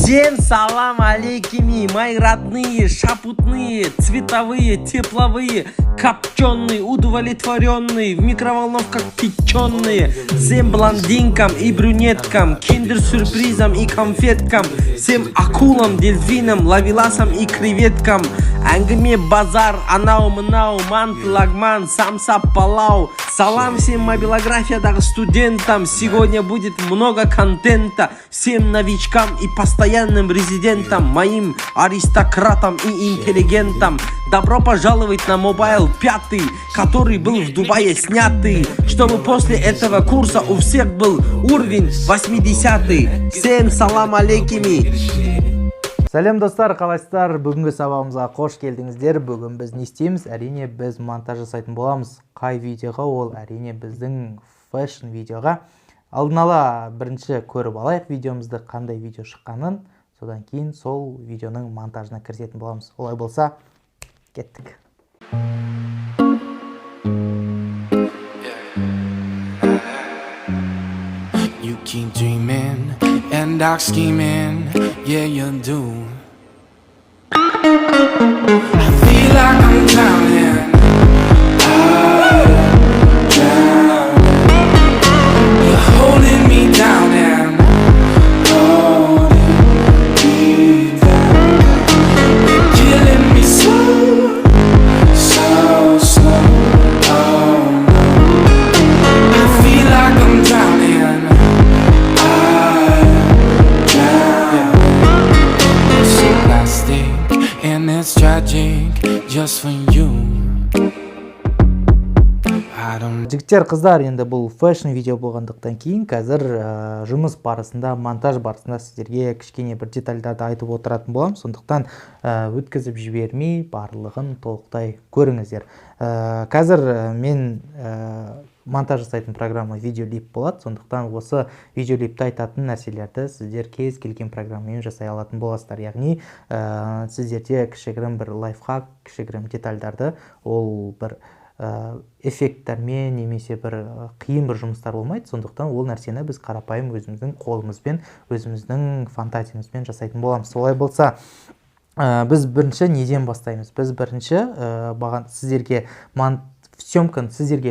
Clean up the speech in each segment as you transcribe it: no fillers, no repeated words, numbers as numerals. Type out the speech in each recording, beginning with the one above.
Всем салам алейкими, мои родные, шапутные, цветовые, тепловые, копченые, удовлетворенные, в микроволновках печеные. Всем блондинкам и брюнеткам, киндер-сюрпризам и конфеткам, всем акулам, дельфинам, лавеласам и креветкам. Әңгіме базар, анау-мынау, мант-лагман, самса-палау. Салам всем мобилографиядағы студентам, сегодня будет много контента. Всем новичкам и постоянным резидентам, моим аристократам и интеллигентам. Добро пожаловать на Mobile 5, который был в Дубае снятый, чтобы после этого курса у всех был уровень 80. Всем салам алейкими. Сәлем достар, қалайсыздар? Бүгінгі сабағымызға қош келдіңіздер. Бүгін біз не істейміз? Әрине біз монтаж жасайтын боламыз. Қай видеоға? Ол әрине біздің фэшн видеоға. Алдын ала бірінші көріп алайық видеомызды, қандай видео шыққанын, содан кейін сол видеоның монтажына кірісетін боламыз. Олай болса, кеттік. You keep dreaming and dark scheming, yeah you do. I feel like I'm drowning. You're holding me down and holding me down. You're killing me slow, so slow. Oh no, I feel like I'm drowning. And it's tragic just for you. Жігіттер, қыздар, енді бұл фэшн видео болғандықтан кейін қазір жұмыс барысында, монтаж барысында сіздерге кішкене бір детальдарды айтып отыратын болам. Сондықтан өткізіп жібермей барлығын толықтай көріңіздер. Қазір мен монтаж жасайтын программа видеолип болады. Сондықтан осы видеолипті айтатын нәрселерді сіздер кез келген программамен жасай алатын боласыздар. Яғни сіздерде кішігірім бір лайфхак, кішігірім детальдарды, ол бір эффекттермен немесе бір қиын бір жұмыстар болмайды. Сондықтан ол нәрсені біз қарапайым өзіміздің қолымызбен, өзіміздің фантазиямызбен жасайтын боламыз. Солай болса, біз бірінші неден бастаймыз? Біз бірінші сіздерге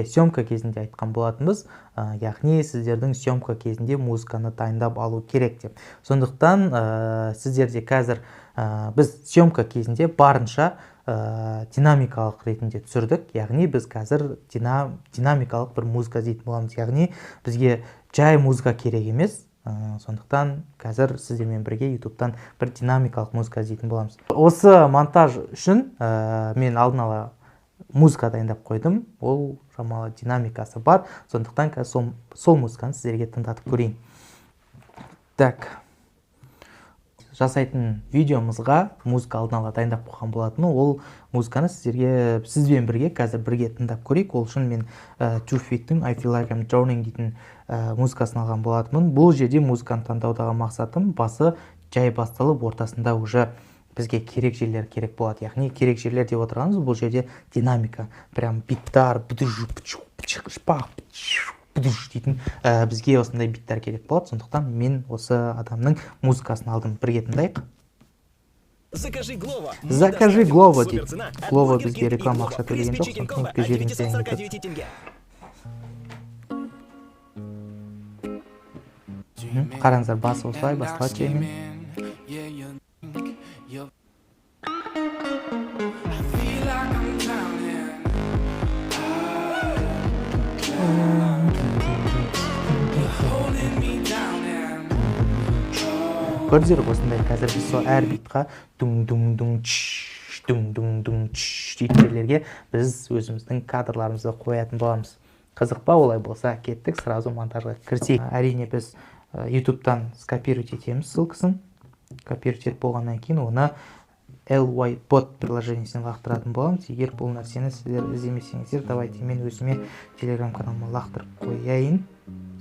съемка кезінде айтқан болатынбыз, яғни сіздердің съемка кезінде музыканы дайындап алу керек деп. Сондықтан сіздерде қазір біз съемка кезінде барынша динамикалық ретінде түсірдік. Яғни біз қазір динамикалық бір музыка дейтін боламыз. Яғни бізге жай музыка керек емес. Сондықтан қазір сіздермен бірге YouTube'тан бір динамикалық музыка дейтін боламыз. Осы монтаж үшін мен алдын ала музыка дайындап қойдым. Ол шамалы динамикасы бар. Сондықтан сол музыканы сіздерге тыңдатып көрейін. Так. Жасайтын видеомызға музыка алдын ала дайындап қойған болатыны, ол музыканы сізбен бірге қазір бірге тыңдап көрейік. Ол үшін мен Two Feet'тің I Feel Like I'm Drowning дейтін музыкасын алған болатынмын. Бұл жерде музыканы таңдаудағы мақсатым басы жай басталып, ортасында уже бізге керек жерлер керек болады. Яғни керек жерлер деп отырғанымыз бұл жерде динамика. Прям биттар, дейтін бізге осындай биттар керек болады. Сондықтан мен осы адамның музыкасын алдым. Бірге тыңдайық. Закажи Glovo дейді. Glovo бізге реклама ақша төлеген жоқ. Сондықтан өткізеріңізден қараңыздар, басы осылай басқа чейін. Көрдіңіздер, осындай қазір біз сол әр битқа дейтін жерлерге біз өзіміздің кадрларымызды қоятын боламыз. Қызық па? Олай болса, кеттік, сразу монтажға кірсейік. Әрине біз YouTube'тан скопировать етеміз ссылкасын. Копировать етіп болғаннан кейін оны LYBot приложениесіне лақтыратын боламыз. Егер бұл нәрсені сіздер іздемесеңіздер, давайте мен өзіме телеграм каналыма лақтырып қояйын.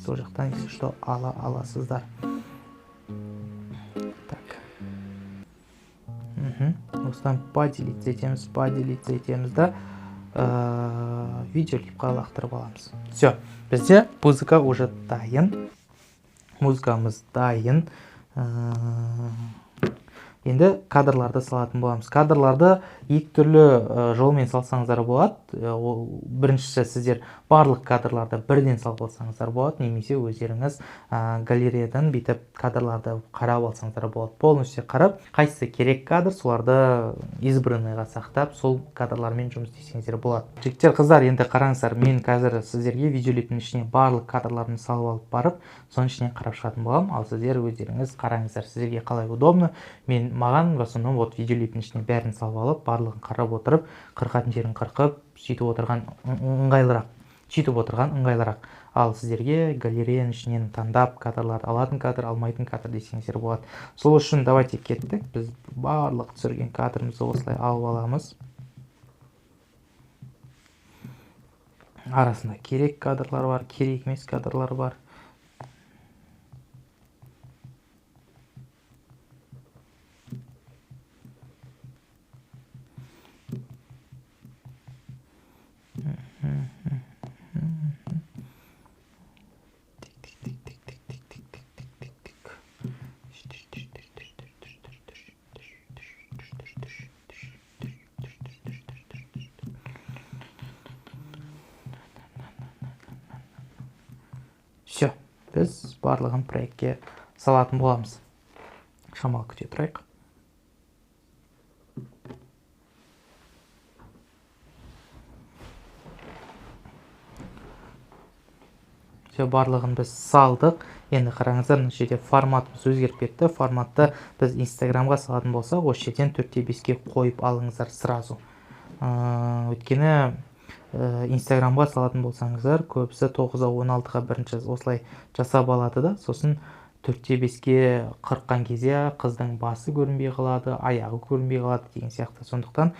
Сол жақтан если что ала аласыздар. Осыдан поделиться етеміз да видеолипқа лақтырып аламыз. Все, бізде музыка уже дайын. Музыкамыз дайын. Енді кадрларды салатын боламыз. Кадрларды екі түрлі жолмен салсаңыздар болады. Біріншісі сіздер барлық кадрларды бірден салып алсаңыздар болады, немесе өздеріңіз галереядан бүйтіп кадрларды қарап алсаңыздар болады. Полностью қарап, қайсысы керек кадр, соларды избранныйға сақтап, сол кадрлармен жұмыс істесеңіздер болады. Жігіттер, қыздар, енді қараңыздар, мен қазір сіздерге видеолиптің ішіне барлық кадрларын салып алып барып, соның ішінен қарап шығатын боламын. Ал сіздер өздеріңіз қараңыздар, сіздерге қалай удобно. Маған в основном вот видеолиптің ішіне бәрін салып алып, барлығын қарап отырып, қырқатын жерін қырқып, сөйтіп отырған ыңғайлырақ. Ал сіздерге галереяның ішінен таңдап кадрларды, алатын кадр, алмайтын кадр десеңіздер болады. Сол үшін давайте кеттік. Біз барлық түсірген кадрымызды осылай алып аламыз. Арасында керек кадрлар бар, керек емес кадрлар бар. Все, біз барлығын проектке салатын боламыз. Шамалы күте тұрайық. Все, барлығын біз салдық. Енді қараңыздар, мына жерде форматымыз өзгеріп кетті. Форматты біз Инстаграмға салатын болсақ, осы жерден 4:5-ке қойып алыңыздар сразу. Өйткені Инстаграмға салатын болсаңыздар, көбісі 9:16-ға бірінші осылай жасап алады да, сосын 4:5-ке қырыққан кезде қыздың басы көрінбей қалады, аяғы көрінбей қалады деген сияқты. Сондықтан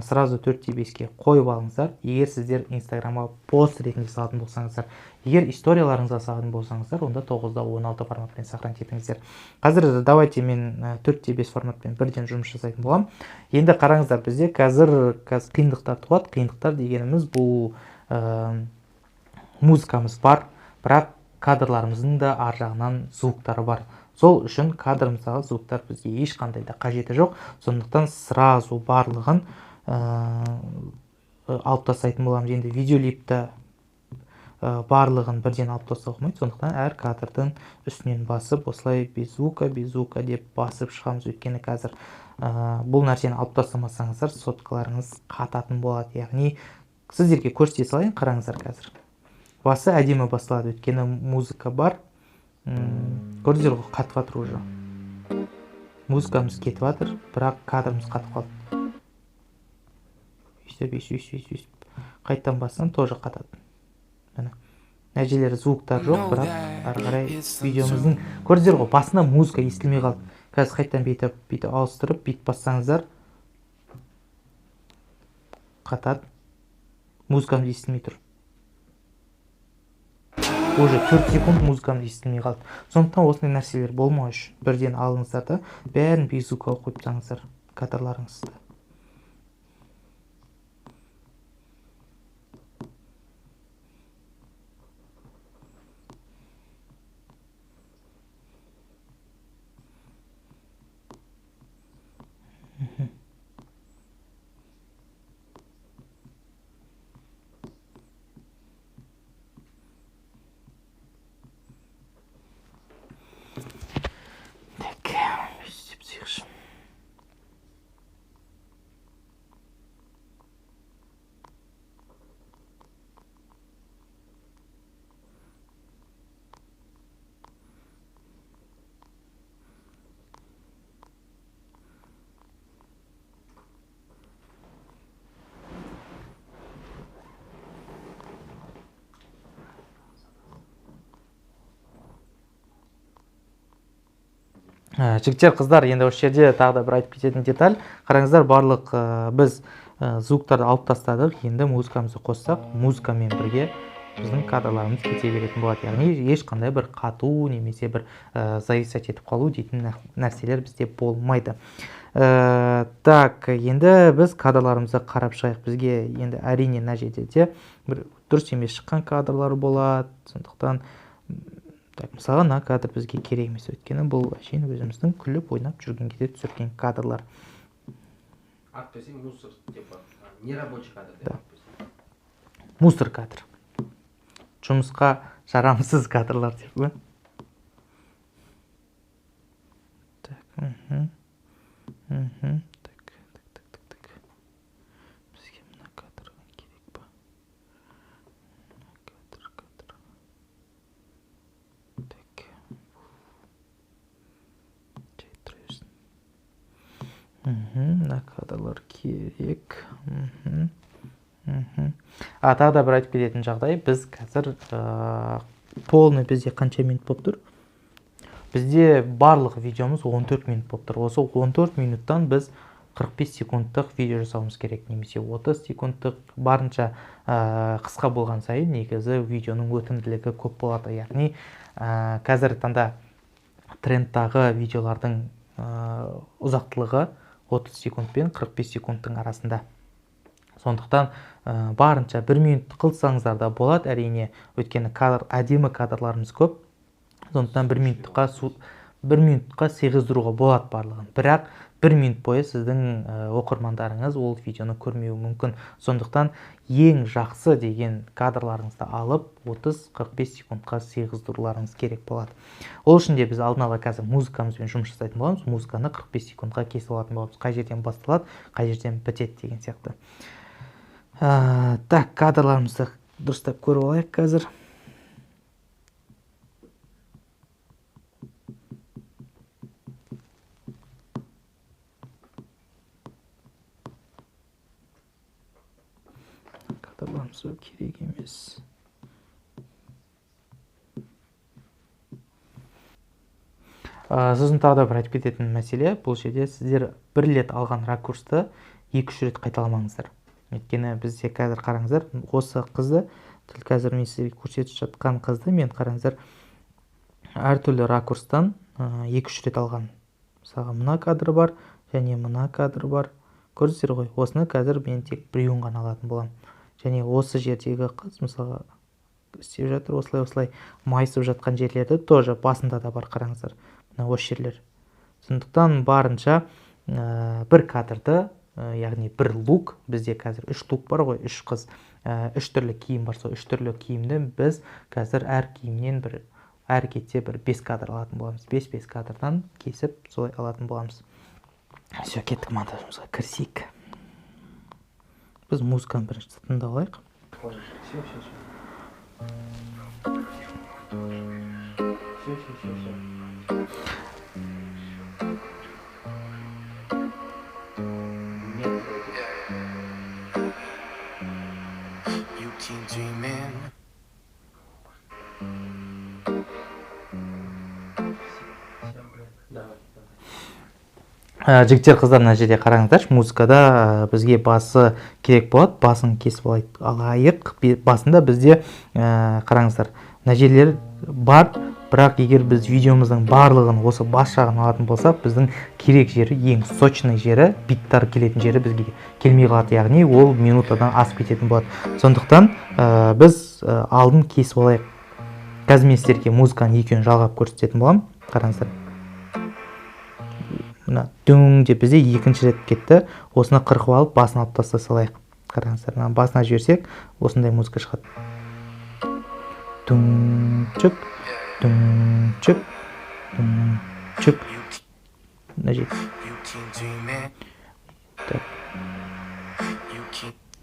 сразу 4:5-ке қойып алыңыздар. Егер сіздер Инстаграмға пост ретінде салатын болсаңыздар, егер историяларыңызға салатын болсаңыздар, онда 9:16 форматпен сохранить етіңіздер. Қазір давайте мен 4:5 форматпен бірден жұмыс жасайтын болам. Енді қараңыздар, бізде қазір қиындықтар туады. Қиындықтар дегеніміз бұл музыкамыз бар, бірақ кадрларымыздың да ар жағынан звуктары бар. Сол үшін кадрымыздағы звуктар бізге ешқандай да қажеті жоқ. Сондықтан сразу барлығын алып тастайтын боламыз. Енді видеолипті барлығын бірден алып тастауға болмайды. Сондықтан әр кадрдың үстінен басып, осылай без звука деп басып шығамыз. Өйткені қазір бұл нәрсені алып тастамасаңыздар, соткаларыңыз қататын болады. Яғни сіздерге көрсете салайын, қараңыздар қазір. Басы әдемі басылады, өйткені музыка бар. Көрдіңіздер ғой, қатып жатыр уже. Музыкамыз кетіп жатыр, бірақ кадрымыз қатып қалды. Өйстіп. Қайттан бассам тоже қатады. Нәтижелері звуктар жоқ, бірақ ары қарай видеомыздың көрдіңіздер ғой, басында музыка естілмей қалды. Қазір қайттан бүйтіп ауыстырып, бүйтіп бассаңыздар қатады. Музыкамыз естілмей тұр. Уже 4 секунд музыкамыз естілмей қалды. Сондықтан осындай нәрселер болмау үшін бірден алыңыздар да, бәрін без звукқа қойып тастаңыздар кадрларыңызды. Жігіттер, қыздар, енді осы жерде тағы да бір айтып кететін деталь. Қараңыздар, барлық біз звуктарды алып тастадық. Енді музыкамызды қоссақ, музыкамен бірге біздің кадрларымыз кете беретін болады. Яғни ешқандай бір қату немесе бір зависать етіп қалу дейтін нәрселер бізде болмайды. Так, енді біз кадрларымызды қарап шығайық. Бізге енді әрине мына жерде бір дұрыс емес шыққан кадрлар болады. Сондықтан Так, мысалы мына кадр бізге керек емес, өйткені бұл әшейін өзіміздің күліп ойнап жүрген кезде түсірген кадрлар. Отписи мусор, типа, нерабочий кадр. Да. Мусор кадр. Жұмысқа жарамсыз кадрлар деп қой. Так, так. Бізге мына кадр керек па? Кадр. Так. Мына кадрлар керек. Тағы да бір айтып кететін жағдай, біз қазір полный бізде қанша минут болып тұр? Бізде барлық видеомыз 14 минут болып тұр. Осы 14 минуттан біз 45 секундтық видео жасауымыз керек, немесе 30 секундтық, барынша қысқа болған сайын негізі видеоның өтімділігі көп болады. Яғни қазіргі таңда трендтағы видеолардың ұзақтылығы 30 секунд пен 45 секундтың арасында. Сондықтан барынша 1 минут қылсаңыздар да болады, әрине, өйткені әдемі кадрларымыз көп. Сондықтан 1 минутқа сыйғыздыруға болады барлығын. Бірақ 1 минут бойы сіздің оқырмандарыңыз ол видеоны көрмеуі мүмкін. Сондықтан ең жақсы деген кадрларыңызды алып 30-45 секундқа сыйғыздыруларыңыз керек болады. Ол үшін де біз алдын ала қазір музыкамызбен жұмыс жасайтын боламыз. Музыканы 45 секундқа кесіп алатын боламыз. Қай жерден басталады, қай жерден бітеді деген сияқты. Так, кадрларымызды дұрыстап көріп алайық қазір. Кадрларымыз керек емес. Сосын тағы да бір айтып кететін мәселе, бұл жерде сіздер бір рет алған ракурсты 2-3 рет қайталамаңыздар. Өйткені бізде қазір қараңыздар, осы қызды, қазір мен сізге көрсетіп жатқан қызды мен қараңыздар әртүрлі ракурстан 2-3 рет алған. Мысалы мына кадр бар, және мына кадр бар. Көрдіңіздер ғой, осыны қазір мен тек біреуін ғана алатын болам. Және осы жердегі қыз, мысалы, істеп жатыр, осылай майысып жатқан жерлерді тоже басында да бар, қараңыздар. Мына осы жерлер. Сондықтан барынша бір кадрды, яғни бір лук, бізде қазір 3 лук бар ғой, 3 қыз, 3 түрлі киім бар, сол 3 түрлі киімді біз қазір әр киімнен әр кетсе 5 кадр алатын боламыз. 5 кадрдан кесіп солай алатын боламыз. Все, кеттік монтажымызға кірісейік. Біз музыканы бірінші тыңдап алайық. Жігіттер, қыздар, мына жерде қараңыздар, музыкада бізге басы керек болады, басын кесіп алайық. Басында бізде қараңыздар, мына жерлер бар, бірақ егер біз видеомыздың барлығын осы бас жағын алатын болсақ, біздің керек жері, ең сочный жері, биттар келетін жері бізге келмей қалады, яғни ол минутадан асып кететін болады. Сондықтан біз алдын кесіп алайық. Қазір мен сіздерге музыканың екеуін жалғап көрсететін болам. Қараңыздар. Мына дүң деп бізде екінші рет кетті. Осыны қырқып алып, басын алып тастай салайық. Қараңыздар, басына жіберсек, осындай музыка шығады. Дүң-чүк, дүң-чүк, дүң-чүк. Мына жерде.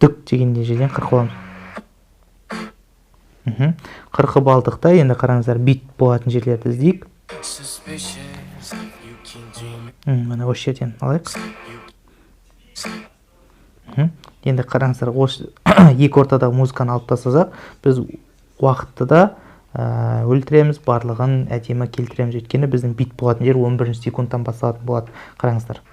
Дүк дегенде жерден қырқып аламыз. Қырқып алдық та, енді қараңыздар, бит болатын жерлерді іздейік. Мына осы жерден алайық. Енді қараңыздар, екі ортадағы музыканы алып тастасақ, біз уақытты да өлтіреміз, барлығын әдемі келтіреміз. Өйткені біздің бит болатын жер 11 секундтан басталатын болады. Қараңыздар.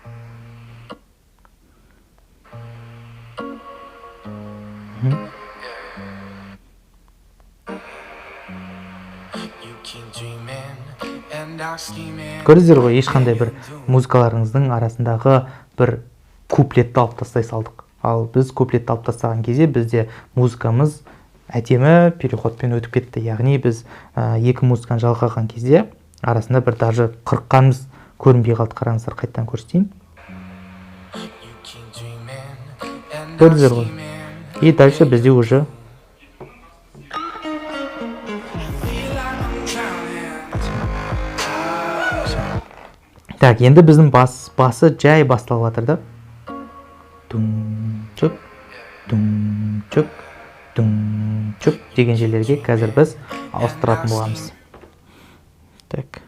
Көрдіңіздер ғой, ешқандай бір музыкаларыңыздың арасындағы бір куплетті алып тастай салдық. Ал біз куплетті алып тастаған кезде бізде музыкамыз әдемі переходпен өтіп кетті. Яғни біз екі музыканы жалғаған кезде арасында бір даже қырыққанымыз көрінбей қалды. Қараңыздар, қайттан көрсетейін. Көрдіңіздер ғой. И дальше бізде уже так, енді біздің басы жай басталып жатыр да. Дүң-чүк, дүң-чүк, дүң-чүк деген жерлерге қазір біз ауыстыратын боламыз. Так.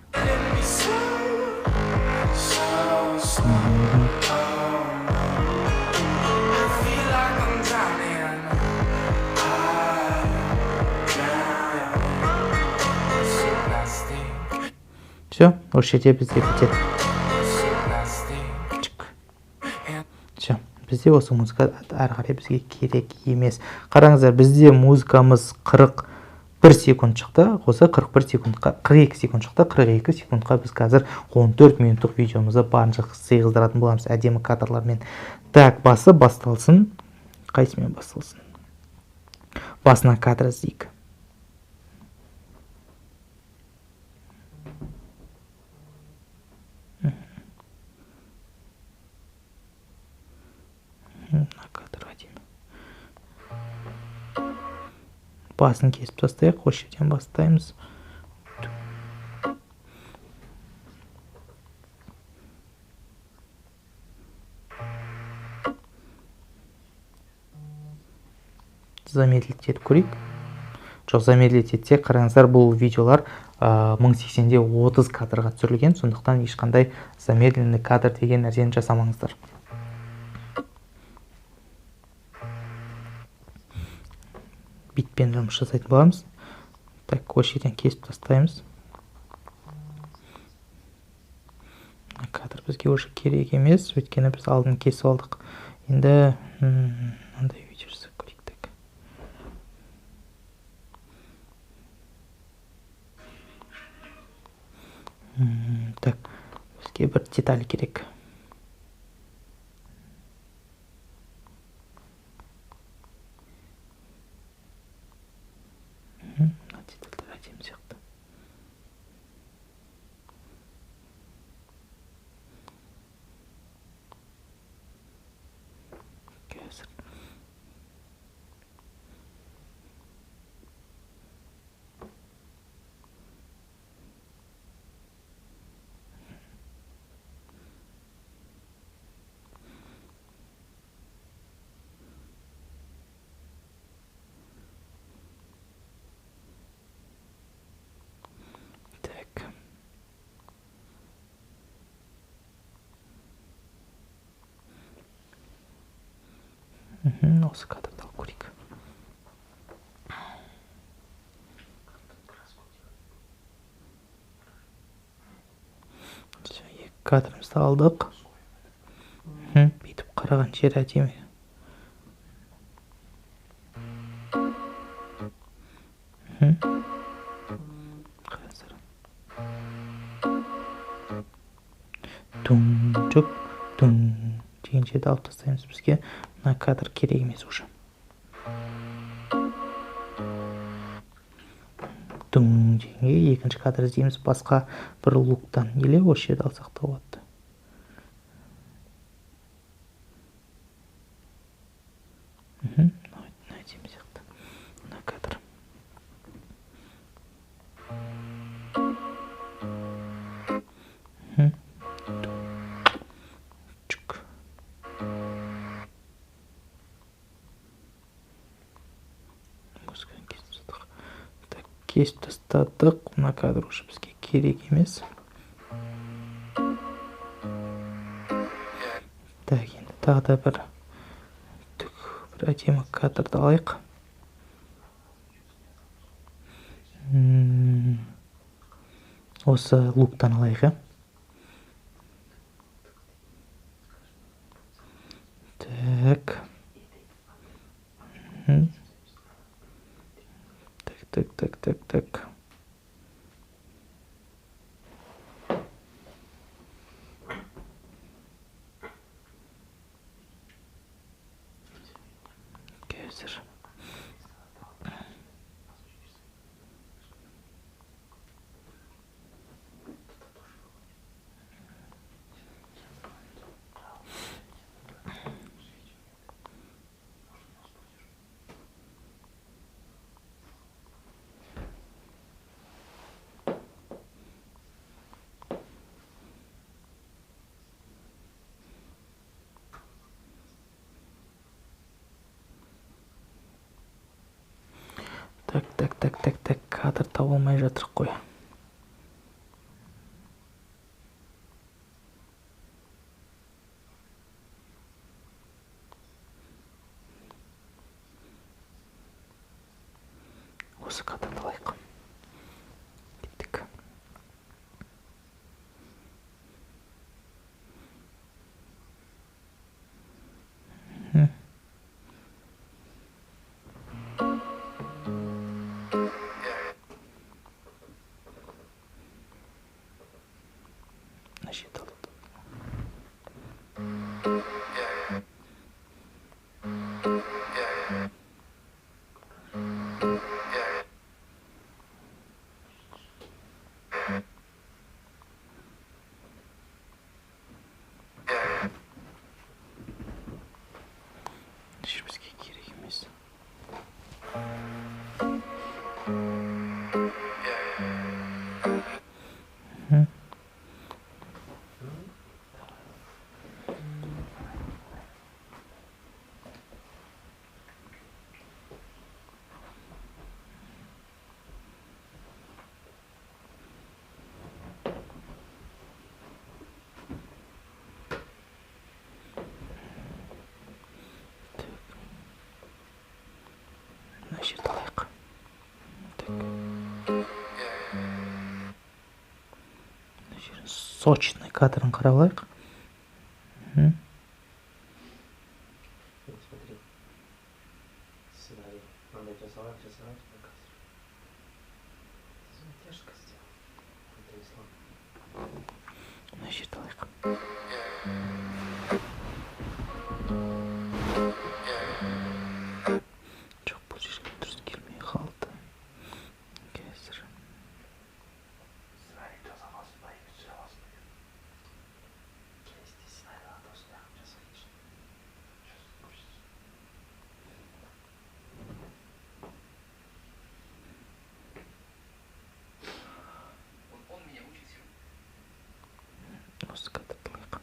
Все, осы жерде бізде бітеді. Все, бізде осы музыка әрі қарай бізге керек емес. Қараңыздар, бізде музыкамыз 41 секунд шықты. Осы 41 секундқа 42 секунд шықты. 42 секундқа біз қазір 14 минуттық видеомызды барынша сыйғыздыратын боламыз әдемі кадрлармен. Так, басы басталсын. Қайсымен басталсын? Басына кадр іздейік. Басын кесіп тастайық, осы жерден бастаймыз. Замедлить етіп көрейік. Жоқ, замедлить етсек, қараңыздар, бұл видеолар 1080-де 30 кадрға түсірілген, сондықтан ешқандай замедленный кадр деген нәрсені жасамаңыздар. Битпен жұмыс жасайтын боламыз. Так, осы жерден кесіп тастаймыз. Кадр бізге уже керек емес, өйткені біз алдын кесіп алдық. Енді мынандай видео жасап көрейік. Так, бізге бір деталь керек. Осы кадрды алып көрейік. Екі кадрымызды алдық. Бүйтіп қараған жер әдемі. Қараңыздар. Дүң-чүк, дүң деген жерді алып тастаймыз. Бізге мына кадр керек емес уже. Дүң дегенге екінші кадр іздейміз, басқа бір луктан. Или осы жерді алсақ та болады. Найдем сияқты. Мына кадр. Кесіп тастадық. Мына кадр уже бізге керек емес. Так, енді тағы да бір әдемі кадрды алайық. Осы луктан алайық. Так. Так. Қазір. Кадр таба алмай жатырық қой. Осы кадрды алайық. Кеттік. Значит, бізге керек емес. Мына жерді алайық. Мына жерін сочный кадрын қарап алайық. Мына жерді алайық. Жоқ, бұл жерге дұрыс келмей қалды. Қазір. Осы кадрды алайық.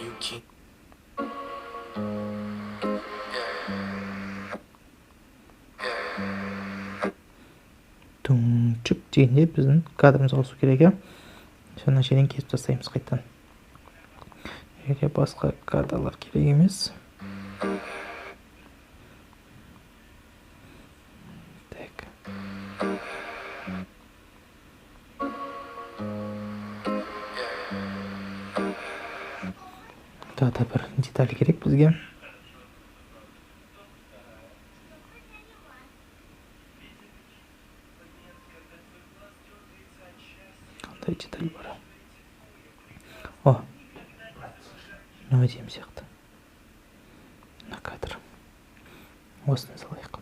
You keep Дүңчіп дегенде біздің кадрымызға ауысу керек, Соны жерден кесіп тастаймыз қайтадан. Жерге басқа кадрлар керек емес. Так. Тағы да бір деталь керек бізге. Қандай деталь бар? О, мынау әдемі сияқты. Мына кадр. Осыны салайық.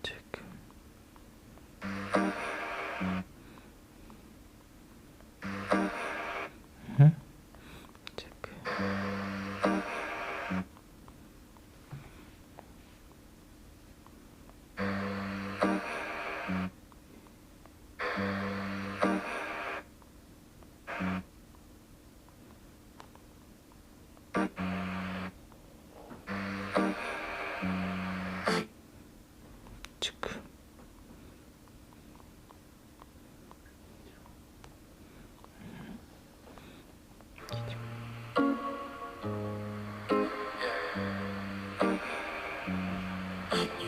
Так. Так. Чик.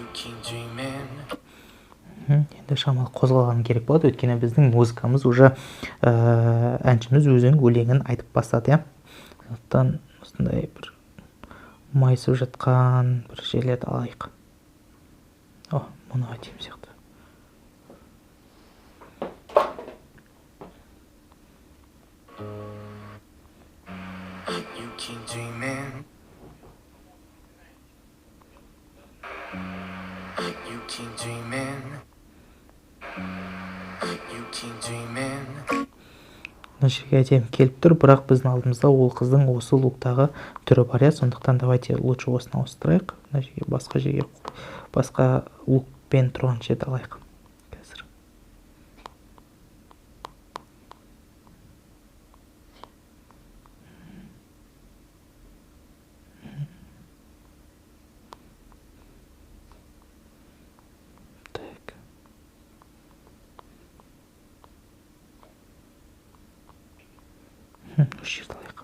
you keep dreaming. Енді шамалы қозғалған керек болады, өйткені біздің музыкамыз уже әншіміз өзінің өлеңін айтып бастады, Сондықтан осындай бір майысып жатқан бір жерлерді алайық. О, мұны әдемі сияқты. You keep dreaming. keep dreaming. You keep dreaming. мына жерге әдемі келіп тұр, бірақ біздің алдымызда ол қыздың осы луктағы түрі бар иә, сондықтан давайте лучше осыны ауыстырайық, мына жерге басқа лукпен тұрған жерді алайық қазір. Так. Осы жерді алайық.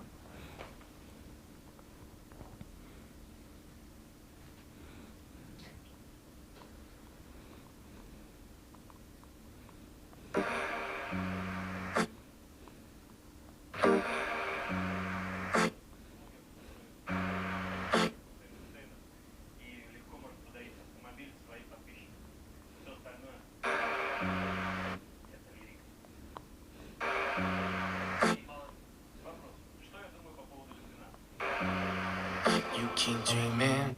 You keep dreaming.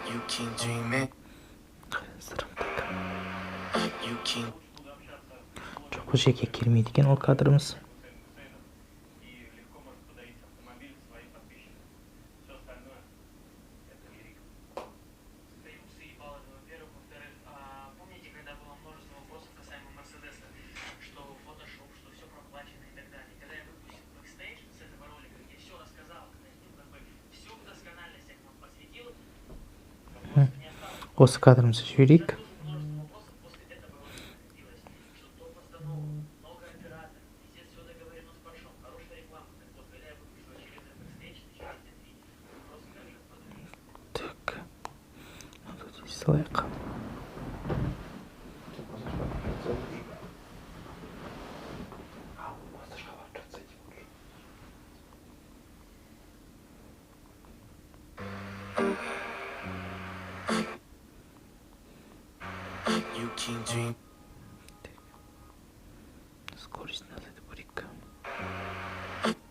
You keep dreaming. You keep. Жоқ, бұл жерге келмейді екен ол кадрымыз. Осы кадрымызды жіберейік. Так, тут салайық. You keep dreaming. Скорость надо это бурик.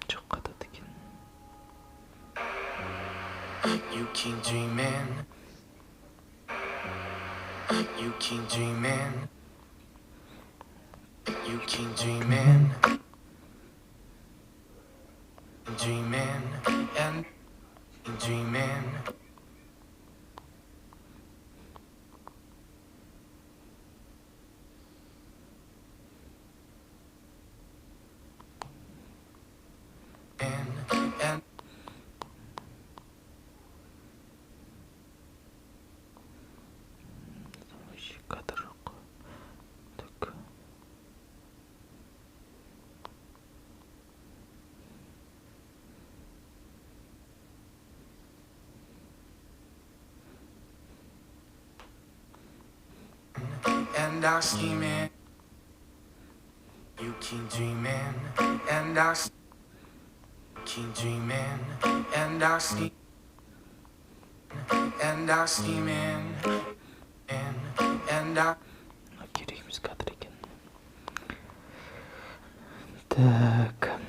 Жоқ, қатады екен. You keep dreaming. You keep dreaming. You keep dreaming. Dreaming and dreaming. And Вообще кадр жоқ. Так. and I scheming. You keep dreaming and I keep dreaming and I scheme and I scheming and I. Керекіміз кадр екен. Так.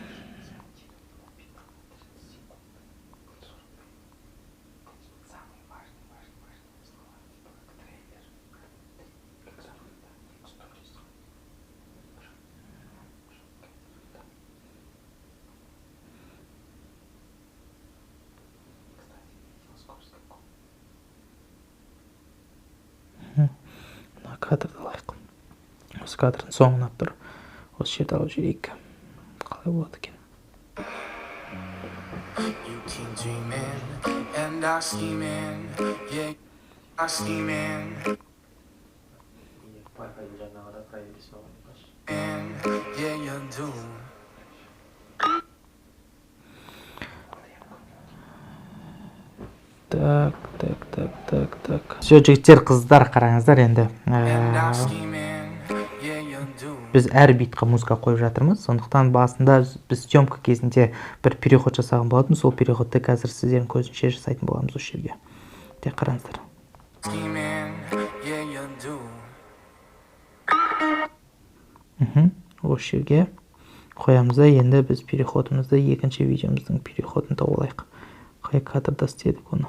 Мына кадрды алайық. Осы кадрдың соңына тұр. Осы жерді алып жіберейік. Қалай болады екен? You keep dreaming and I scheming, yeah, I scheming, and yeah, you do. Так. Все, жігіттер, қыздар, қараңыздар енді. And I scheming, yeah, you do. Біз әр битқа музыка қойып жатырмыз. Сондықтан басында біз съемка кезінде бір переход жасаған болатын. Сол переходты қазір сіздердің көзінше жасайтын боламыз осы жерге. Тек қараңыздар. Scheming, yeah, you do. Осы жерге қоямыз да енді біз переходымызды екінші видеомыздың переходын тауып алайық. Қай кадрда істедік оны?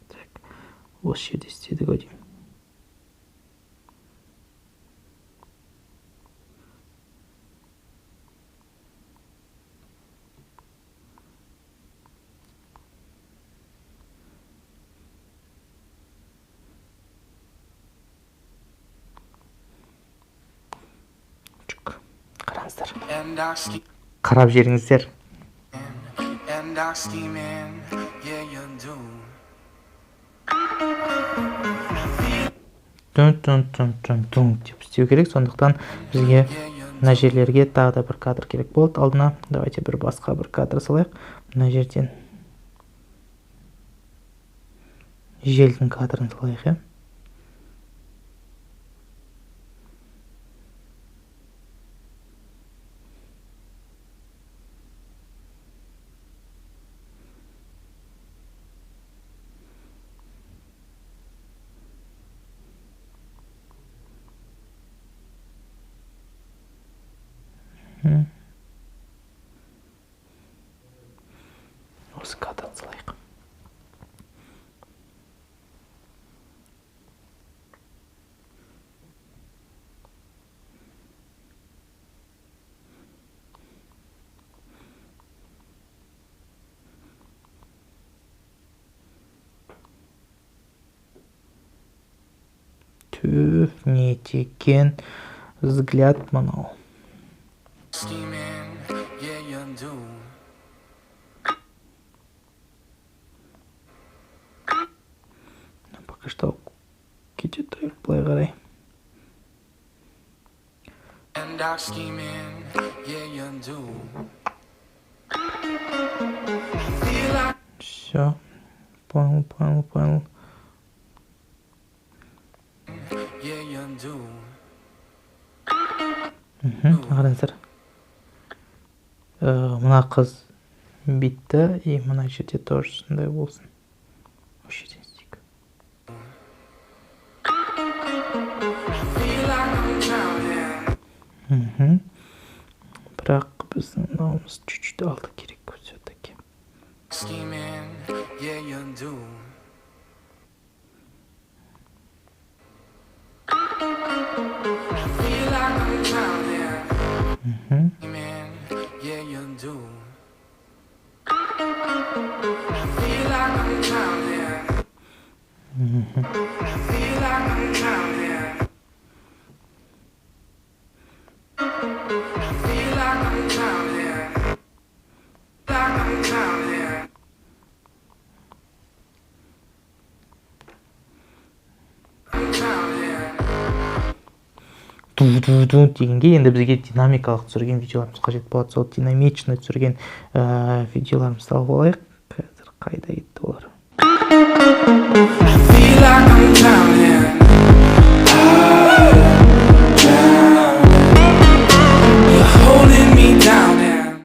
Так. осы жерде істедік ау деймін. Қараңыздар. And our Қарап жеріңіздер. scheming, yeah, you do. Тун деп істеу керек. Сондықтан бізге мына жерлерге тағы да бір кадр керек болды. Алдына давайте бір басқа бір кадр салайық. Мына жерден желдің кадрын салайық, иә. Осы кадрын салайық. Түф, не текен взгляд мынау. Scheming, yeah, you do. Пока что кетеді, былай қарай. And our scheming, yeah, you do. Все. Понял. Yeah, you do. Қараңыздар. Мына қыз битті, и мына жерде тоже сондай болсын. Осы жерден істейік. Бірақ біздің мынауымыз чуть-чуть алды керек все-таки. Scheming, yeah, you do. Feel like I'm drowning. Scheming, yeah, you do. Feel like I'm drowning. Feel like I'm drowning. Feel like I'm drowning. Like I'm drowning. I'm drowning. Ду дегенге енді бізге динамикалық түсірген видеоларымыз қажет болады. Сол динамично түсірген видеоларымызды алып алайық. Қазір қайда кетті олар?